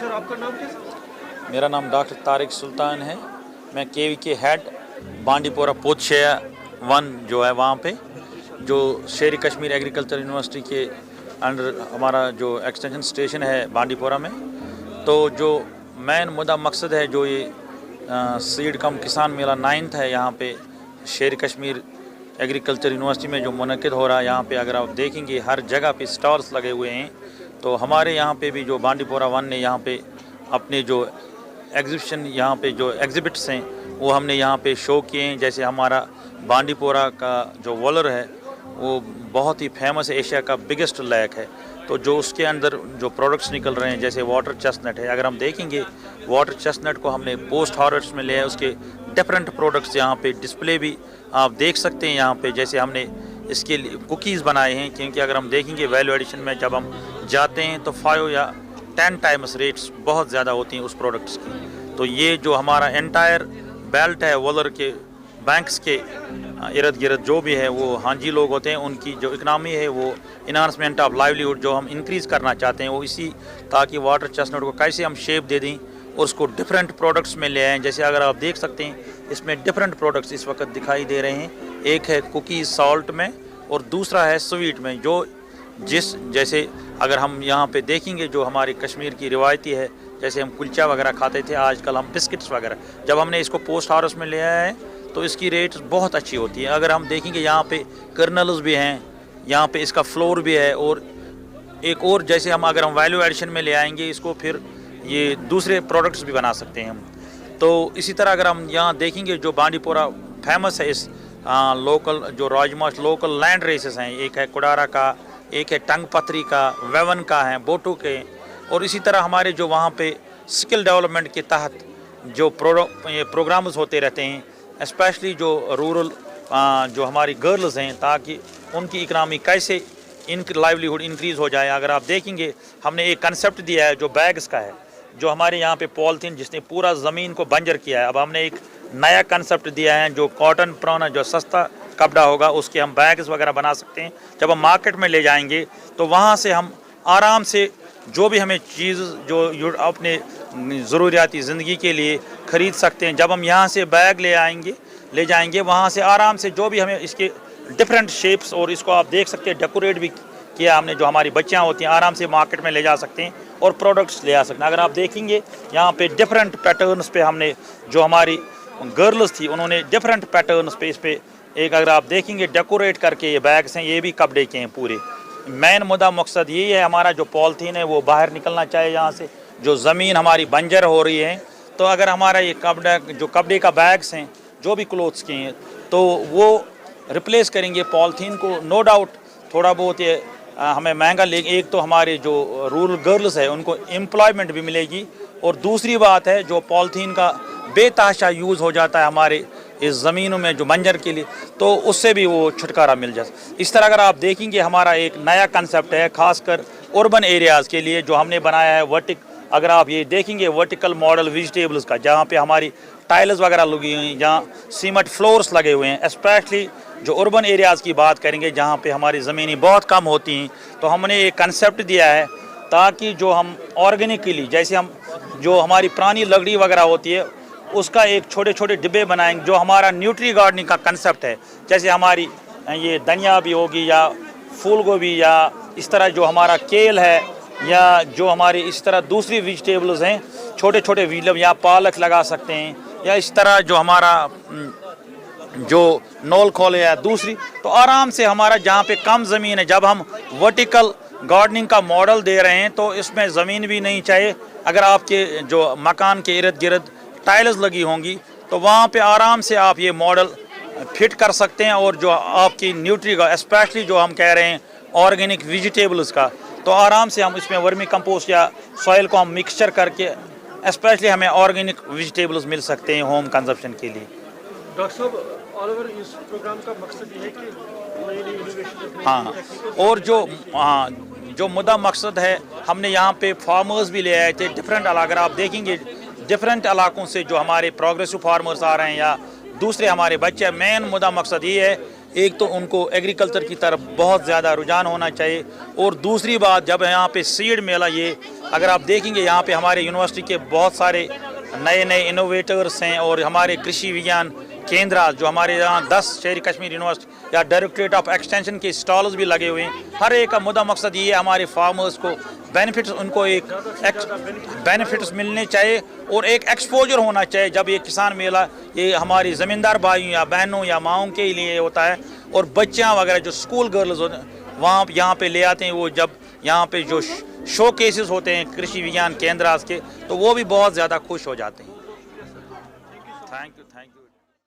Sir आपका नाम क्या? मेरा नाम डॉक्टर तारिक सुल्तान है। मैं के हेड बांडीपोरा पोतशेया 1 जो है वहाँ पे जो शेर कश्मीर एग्रीकल्चर यूनिवर्सिटी के अंडर हमारा जो एक्सटेंशन स्टेशन है बांडीपोरा में। तो जो मेन मुद्दा मकसद है जो ये सीड कम किसान मेला 9th है यहाँ पे शेर कश्मीर एग्रीकल्चर यूनिवर्सिटी में जो मुनक़िद हो रहा है। यहाँ पे अगर आप देखेंगे हर जगह पे स्टॉल्स लगे हुए हैं। तो हमारे यहाँ पे भी जो बांडीपोरा 1 ने यहाँ पे अपने जो एग्जीबिशन यहाँ पे जो एग्जिबिट्स हैं वो हमने यहाँ पे शो किए हैं। जैसे हमारा बांडीपोरा का जो वॉलर है वो बहुत ही फेमस है, एशिया का बिगेस्ट लेक है। तो जो उसके अंदर जो प्रोडक्ट्स निकल रहे हैं जैसे वाटर चेस्टनट है, अगर हम देखेंगे वाटर चेस्टनट को हमने पोस्ट हार्वेस्ट में लिया है। उसके डिफरेंट प्रोडक्ट्स यहाँ पे डिस्प्ले भी आप देख सकते हैं यहाँ पे। जैसे हमने इसके लिए कुकीज़ बनाए हैं, क्योंकि अगर हम देखेंगे वैल्यू एडिशन में जब हम जाते हैं तो 5 या 10 टाइम्स रेट्स बहुत ज़्यादा होती हैं उस प्रोडक्ट्स की। तो ये जो हमारा एंटायर बेल्ट है वॉलर के बैंक्स के इर्द गिर्द जो भी है वो हांजी लोग होते हैं, उनकी जो इकनॉमी है वो इन्हांसमेंट ऑफ लाइवलीहुड जो हम इंक्रीज़ करना चाहते हैं वो इसी, ताकि वाटर चेस्टनट को कैसे हम शेप दे दें और उसको डिफरेंट प्रोडक्ट्स में ले आएँ। जैसे अगर आप देख सकते हैं इसमें डिफरेंट प्रोडक्ट्स इस वक्त दिखाई दे रहे हैं। एक है कुकीज़ सॉल्ट में और दूसरा है स्वीट में। जो जैसे अगर हम यहाँ पे देखेंगे जो हमारी कश्मीर की रिवायती है, जैसे हम कुलचा वगैरह खाते थे, आजकल हम बिस्किट्स वगैरह, जब हमने इसको पोस्ट हार्वेस्ट में ले आया है तो इसकी रेट बहुत अच्छी होती है। अगर हम देखेंगे यहाँ पे कर्नल्स भी हैं, यहाँ पे इसका फ्लोर भी है, और एक और जैसे हम अगर हम वैल्यू एडिशन में ले आएंगे इसको फिर ये दूसरे प्रोडक्ट्स भी बना सकते हैं हम। तो इसी तरह अगर हम यहाँ देखेंगे जो बांडीपोरा फेमस है इस लोकल जो राजमाश लोकल लैंड रेसेस हैं, एक है कुडारा का, एक है टंग पथरी का, वेवन का है, बोटू के, और इसी तरह हमारे जो वहाँ पे स्किल डेवलपमेंट के तहत जो प्रोग्राम्स होते रहते हैं, स्पेशली जो रूरल जो हमारी गर्ल्स हैं, ताकि उनकी इकनॉमी कैसे इनकी लाइवलीहुड इंक्रीज़ हो जाए। अगर आप देखेंगे हमने एक कंसेप्ट दिया है जो बैग्स का है, जो हमारे यहाँ पे पॉलीथीन जिसने पूरा ज़मीन को बंजर किया है। अब हमने एक नया कंसेप्ट दिया है जो कॉटन पुराना जो सस्ता कपड़ा होगा उसके हम बैग्स वगैरह बना सकते हैं। जब हम मार्केट में ले जाएंगे तो वहाँ से हम आराम से जो भी हमें चीज़ जो अपने ज़रूरियाती ज़िंदगी के लिए ख़रीद सकते हैं, जब हम यहाँ से बैग ले जाएंगे वहाँ से आराम से जो भी हमें इसके डिफरेंट शेप्स, और इसको आप देख सकते हैं डेकोरेट भी किया हमने, जो हमारी बच्चियाँ होती हैं आराम से मार्केट में ले जा सकते हैं और प्रोडक्ट्स ले आ सकते हैं। अगर आप देखेंगे यहाँ पे डिफरेंट पैटर्न्स पे हमने जो हमारी गर्ल्स थी उन्होंने डिफरेंट पैटर्न्स पे इस पे एक अगर आप देखेंगे डेकोरेट करके ये बैग्स हैं, ये भी कपड़े के हैं पूरे। मेन मुद्दा मकसद यही है हमारा जो पॉलीथीन है वो बाहर निकलना चाहिए यहाँ से, जो ज़मीन हमारी बंजर हो रही है। तो अगर हमारा ये कपड़े का बैग्स हैं जो भी क्लोथ्स के हैं तो वो रिप्लेस करेंगे पॉलीथीन को। नो डाउट थोड़ा बहुत ये हमें महंगा लेंगे, एक तो हमारे जो रूरल गर्ल्स है उनको एम्प्लॉयमेंट भी मिलेगी, और दूसरी बात है जो पॉलीथीन का बेतहाशा यूज़ हो जाता है हमारे इस ज़मीनों में जो बंजर के लिए, तो उससे भी वो छुटकारा मिल जाता है। इस तरह अगर आप देखेंगे हमारा एक नया कंसेप्ट है खासकर अर्बन एरियाज़ के लिए जो हमने बनाया है अगर आप ये देखेंगे वर्टिकल मॉडल वेजिटेबल्स का, जहाँ पे हमारी टाइल्स वगैरह लगी हुई हैं, जहाँ सीमेंट फ्लोर्स लगे हुए हैं। स्पेशली जो अर्बन एरियाज़ की बात करेंगे जहाँ पे हमारी ज़मीनें बहुत कम होती हैं, तो हमने एक कंसेप्ट दिया है ताकि जो हम ऑर्गेनिकली जैसे हम जो हमारी पुरानी लकड़ी वगैरह होती है उसका एक छोटे छोटे डिब्बे बनाएंगे, जो हमारा न्यूट्री गार्डनिंग का कंसेप्ट है। जैसे हमारी ये धनिया भी होगी या फूल गोभी या इस तरह जो हमारा केल है या जो हमारी इस तरह दूसरी वेजिटेबल्स हैं, छोटे छोटे वेजिटेबल या पालक लगा सकते हैं, या इस तरह जो हमारा जो नोल खोल या दूसरी, तो आराम से हमारा जहाँ पे कम ज़मीन है, जब हम वर्टिकल गार्डनिंग का मॉडल दे रहे हैं तो इसमें ज़मीन भी नहीं चाहिए। अगर आपके जो मकान के इर्द गिर्द टाइल्स लगी होंगी तो वहाँ पे आराम से आप ये मॉडल फिट कर सकते हैं, और जो आपकी न्यूट्री का स्पेशली जो हम कह रहे हैं ऑर्गेनिक वेजिटेबल्स का, तो आराम से हम इसमें वर्मी कंपोस्ट या सॉइल को हम मिक्सचर करके स्पेशली हमें ऑर्गेनिक वेजिटेबल्स मिल सकते हैं होम कंजप्शन के लिए। डॉक्टर साहब ऑल ओवर इस प्रोग्राम का मकसद ये है कि नई इनोवेशन, हाँ, और जो मुद्दा मकसद है हमने यहाँ पे फार्मर्स भी ले आए थे डिफरेंट। अगर आप देखेंगे डिफरेंट इलाकों से जो हमारे प्रोग्रेसिव फार्मर्स आ रहे हैं या दूसरे हमारे बच्चे, मेन मुद्दा मकसद ये है एक तो उनको एग्रीकल्चर की तरफ बहुत ज़्यादा रुझान होना चाहिए, और दूसरी बात जब यहाँ पे सीड मेला ये अगर आप देखेंगे यहाँ पे हमारे यूनिवर्सिटी के बहुत सारे नए नए इनोवेटर्स हैं और हमारे कृषि विज्ञान केंद्र जो हमारे यहाँ 10 शहरी कश्मीर यूनिवर्सिटी या डायरेक्टरेट ऑफ एक्सटेंशन के स्टॉल्स भी लगे हुए हैं। हर एक का मुद्दा मकसद ये है हमारे फार्मर्स को बेनिफिट्स, उनको एक बेनिफिट्स मिलने चाहिए और एक एक्सपोजर होना चाहिए। जब ये किसान मेला ये हमारी ज़मींदार भाइयों या बहनों या माओं के लिए होता है और बच्चियाँ वगैरह जो स्कूल गर्ल्स होते हैं वहाँ यहाँ पे ले आते हैं, वो जब यहाँ पे जो शो केसेस होते हैं कृषि विज्ञान केंद्र के, तो वो भी बहुत ज़्यादा खुश हो जाते हैं। Thank you.